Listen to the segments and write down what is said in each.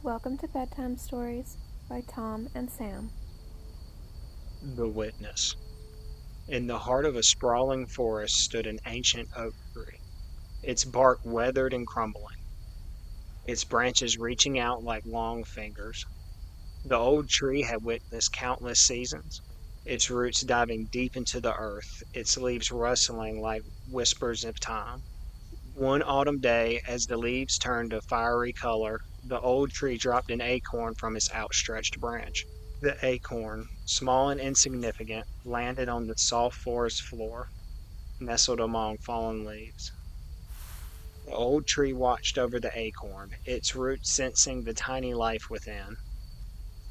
Welcome to Bedtime Stories by Tom and Sam. The Witness. In the heart of a sprawling forest stood an ancient oak tree, its bark weathered and crumbling, its branches reaching out like long fingers. The old tree had witnessed countless seasons, its roots diving deep into the earth, its leaves rustling like whispers of time. One autumn day, as the leaves turned a fiery color, the old tree dropped an acorn from its outstretched branch. The acorn, small and insignificant, landed on the soft forest floor, nestled among fallen leaves. The old tree watched over the acorn, its roots sensing the tiny life within.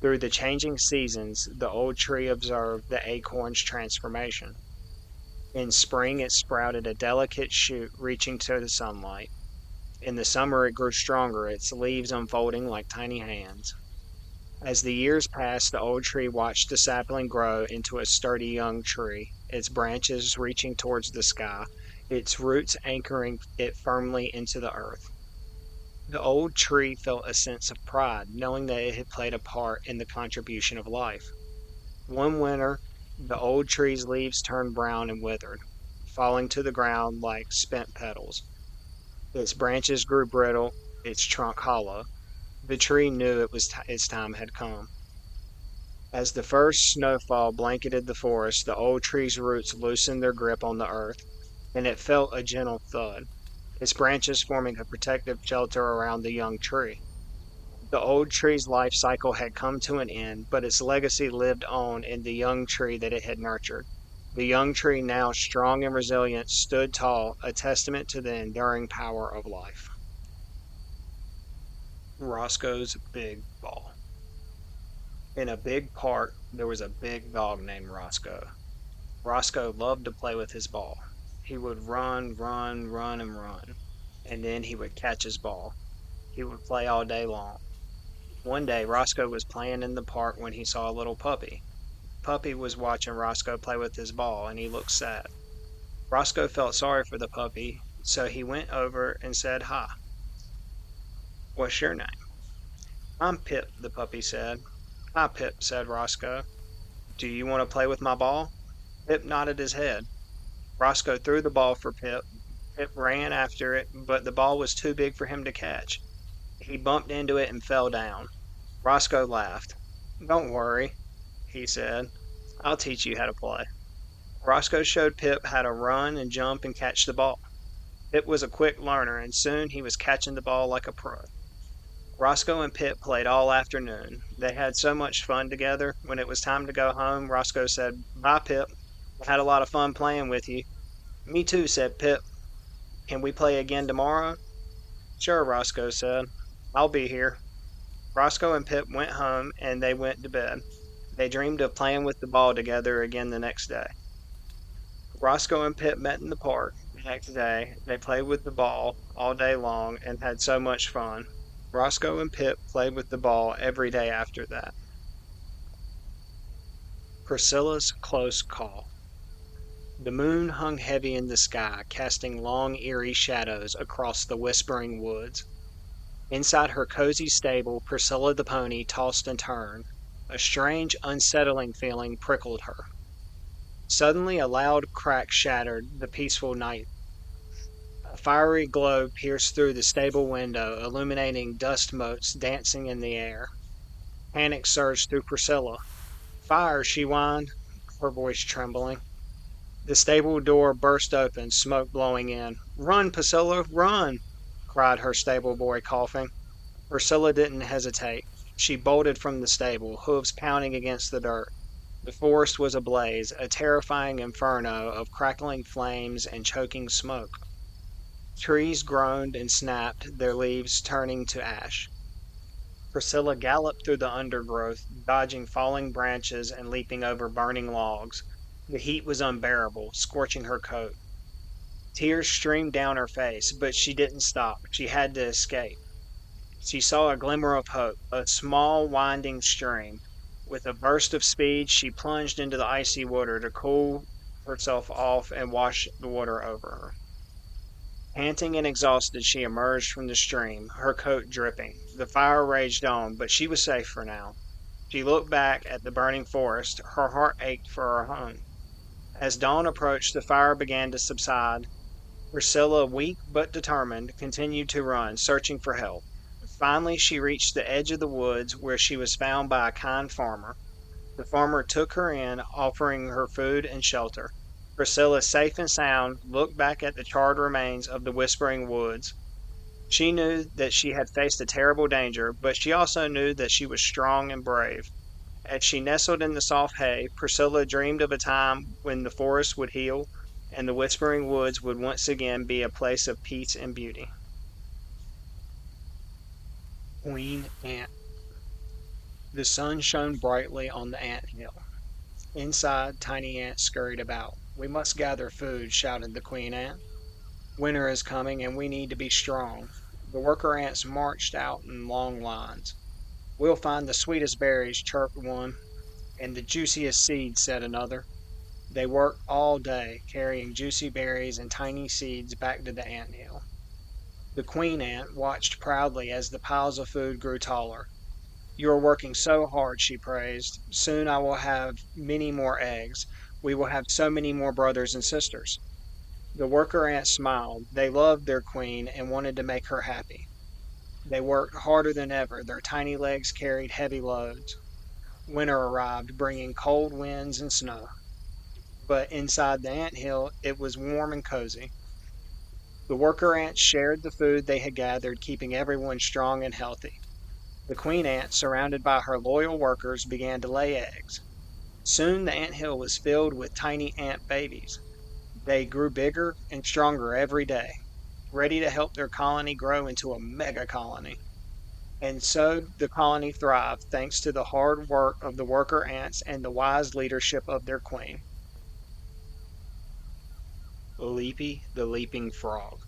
Through the changing seasons, the old tree observed the acorn's transformation. In spring, it sprouted a delicate shoot reaching to the sunlight. In the summer, it grew stronger, its leaves unfolding like tiny hands. As the years passed, the old tree watched the sapling grow into a sturdy young tree, its branches reaching towards the sky, its roots anchoring it firmly into the earth. The old tree felt a sense of pride, knowing that it had played a part in the contribution of life. One winter, the old tree's leaves turned brown and withered, falling to the ground like spent petals. Its branches grew brittle, its trunk hollow. The tree knew its time had come. As the first snowfall blanketed the forest, the old tree's roots loosened their grip on the earth, and it felt a gentle thud, its branches forming a protective shelter around the young tree. The old tree's life cycle had come to an end, but its legacy lived on in the young tree that it had nurtured. The young tree, now strong and resilient, stood tall, a testament to the enduring power of life. Roscoe's Big Ball. In a big park, there was a big dog named Roscoe. Roscoe loved to play with his ball. He would run, run, run, and run, and then he would catch his ball. He would play all day long. One day, Roscoe was playing in the park when he saw a little puppy. Puppy was watching Roscoe play with his ball, and he looked sad. Roscoe felt sorry for the puppy, so he went over and said, "Hi, what's your name?" "I'm Pip," the puppy said. "Hi, Pip," said Roscoe. "Do you want to play with my ball?" Pip nodded his head. Roscoe threw the ball for Pip. Pip ran after it, but the ball was too big for him to catch. He bumped into it and fell down. Roscoe laughed. "Don't worry," he said. "I'll teach you how to play." Roscoe showed Pip how to run and jump and catch the ball. Pip was a quick learner, and soon he was catching the ball like a pro. Roscoe and Pip played all afternoon. They had so much fun together. When it was time to go home, Roscoe said, "Bye, Pip. I had a lot of fun playing with you." "Me too," said Pip. "Can we play again tomorrow?" "Sure," Roscoe said. "I'll be here." Roscoe and Pip went home and they went to bed. They dreamed of playing with the ball together again the next day. Roscoe and Pip met in the park the next day. They played with the ball all day long and had so much fun. Roscoe and Pip played with the ball every day after that. Priscilla's Close Call. The moon hung heavy in the sky, casting long, eerie shadows across the whispering woods. Inside her cozy stable, Priscilla the pony tossed and turned. A strange, unsettling feeling prickled her. Suddenly, a loud crack shattered the peaceful night. A fiery glow pierced through the stable window, illuminating dust motes dancing in the air. Panic surged through Priscilla. "Fire!" she whined, her voice trembling. The stable door burst open, smoke blowing in. "Run, Priscilla, run!" cried her stable boy, coughing. Priscilla didn't hesitate. She bolted from the stable, hooves pounding against the dirt. The forest was ablaze, a terrifying inferno of crackling flames and choking smoke. Trees groaned and snapped, their leaves turning to ash. Priscilla galloped through the undergrowth, dodging falling branches and leaping over burning logs. The heat was unbearable, scorching her coat. Tears streamed down her face, but she didn't stop. She had to escape. She saw a glimmer of hope, a small winding stream. With a burst of speed, she plunged into the icy water to cool herself off and wash the water over her. Panting and exhausted, she emerged from the stream, her coat dripping. The fire raged on, but she was safe for now. She looked back at the burning forest. Her heart ached for her home. As dawn approached, the fire began to subside. Priscilla, weak but determined, continued to run, searching for help. Finally, she reached the edge of the woods where she was found by a kind farmer. The farmer took her in, offering her food and shelter. Priscilla, safe and sound, looked back at the charred remains of the Whispering Woods. She knew that she had faced a terrible danger, but she also knew that she was strong and brave. As she nestled in the soft hay, Priscilla dreamed of a time when the forest would heal and the Whispering Woods would once again be a place of peace and beauty. Queen Ant. The sun shone brightly on the ant hill. Inside, tiny ants scurried about. "We must gather food," shouted the queen ant. "Winter is coming and we need to be strong." The worker ants marched out in long lines. "We'll find the sweetest berries," chirped one. "And the juiciest seeds," said another. They worked all day, carrying juicy berries and tiny seeds back to the ant hill. The queen ant watched proudly as the piles of food grew taller. "You are working so hard," she praised. "Soon I will have many more eggs. We will have so many more brothers and sisters." The worker ants smiled. They loved their queen and wanted to make her happy. They worked harder than ever. Their tiny legs carried heavy loads. Winter arrived, bringing cold winds and snow. But inside the ant hill, it was warm and cozy. The worker ants shared the food they had gathered, keeping everyone strong and healthy. The queen ant, surrounded by her loyal workers, began to lay eggs. Soon the ant hill was filled with tiny ant babies. They grew bigger and stronger every day, ready to help their colony grow into a mega colony. And so the colony thrived thanks to the hard work of the worker ants and the wise leadership of their queen. Leapy the Leaping Frog.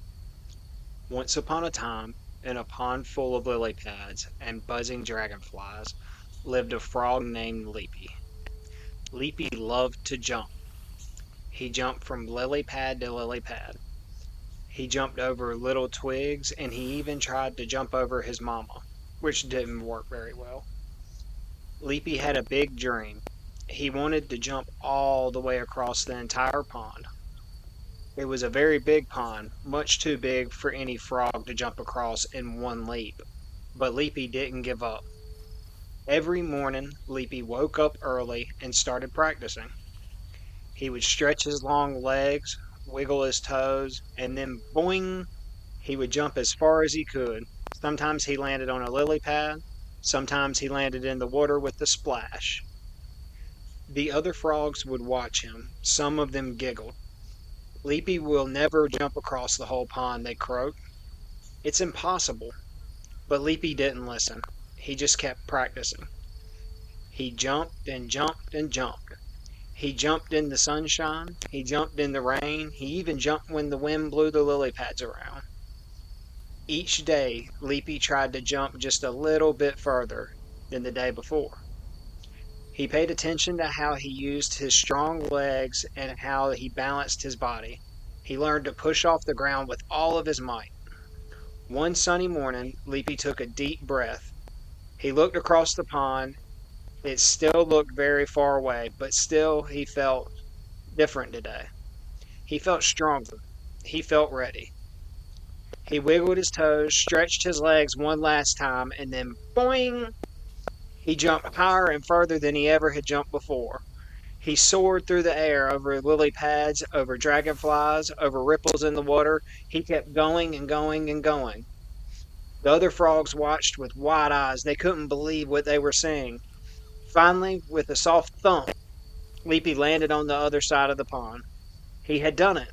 Once upon a time, in a pond full of lily pads and buzzing dragonflies, lived a frog named Leapy. Leapy loved to jump. He jumped from lily pad to lily pad. He jumped over little twigs, and he even tried to jump over his mama, which didn't work very well. Leapy had a big dream. He wanted to jump all the way across the entire pond. It was a very big pond, much too big for any frog to jump across in one leap. But Leapy didn't give up. Every morning, Leapy woke up early and started practicing. He would stretch his long legs, wiggle his toes, and then boing, he would jump as far as he could. Sometimes he landed on a lily pad, sometimes he landed in the water with a splash. The other frogs would watch him. Some of them giggled. "Leapy will never jump across the whole pond," they croaked. "It's impossible." But Leapy didn't listen. He just kept practicing. He jumped and jumped and jumped. He jumped in the sunshine. He jumped in the rain. He even jumped when the wind blew the lily pads around. Each day, Leapy tried to jump just a little bit further than the day before. He paid attention to how he used his strong legs and how he balanced his body. He learned to push off the ground with all of his might. One sunny morning, Leapy took a deep breath. He looked across the pond. It still looked very far away, but still he felt different today. He felt stronger. He felt ready. He wiggled his toes, stretched his legs one last time, and then boing! He jumped higher and further than he ever had jumped before. He soared through the air over lily pads, over dragonflies, over ripples in the water. He kept going and going and going. The other frogs watched with wide eyes. They couldn't believe what they were seeing. Finally, with a soft thump, Leapy landed on the other side of the pond. He had done it.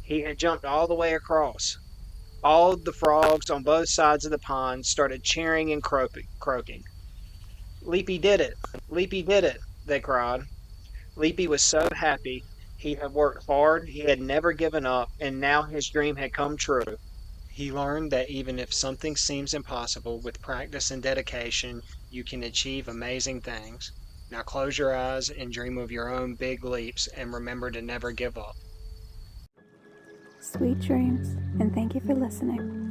He had jumped all the way across. All the frogs on both sides of the pond started cheering and croaking. "Leapy did it! Leapy did it!" they cried. Leapy was so happy. He had worked hard, he had never given up, and now his dream had come true. He learned that even if something seems impossible, with practice and dedication, you can achieve amazing things. Now close your eyes and dream of your own big leaps, and remember to never give up. Sweet dreams. and thank you for listening.